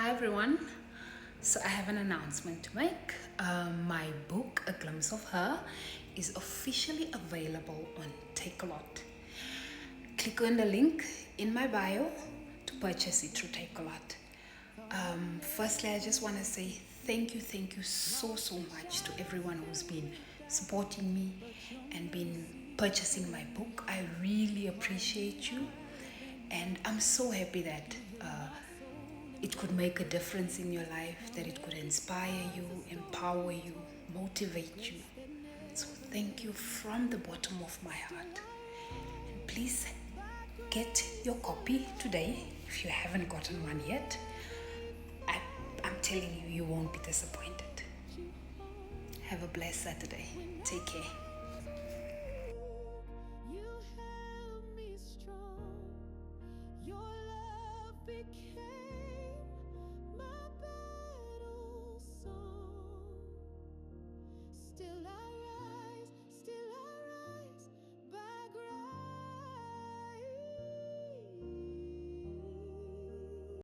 Hi everyone. So I have an announcement to make. My book, A Glimpse of Her, is officially available on Takealot. Click on the link in my bio to purchase it through Takealot. Firstly, I just want to say thank you so much to everyone who's been supporting me and been purchasing my book. I really appreciate you, and I'm so happy that it could make a difference in your life, that it could inspire you, empower you, motivate you. So thank you from the bottom of my heart. And please get your copy today if you haven't gotten one yet. I'm telling you, you won't be disappointed. Have a blessed Saturday. Take care.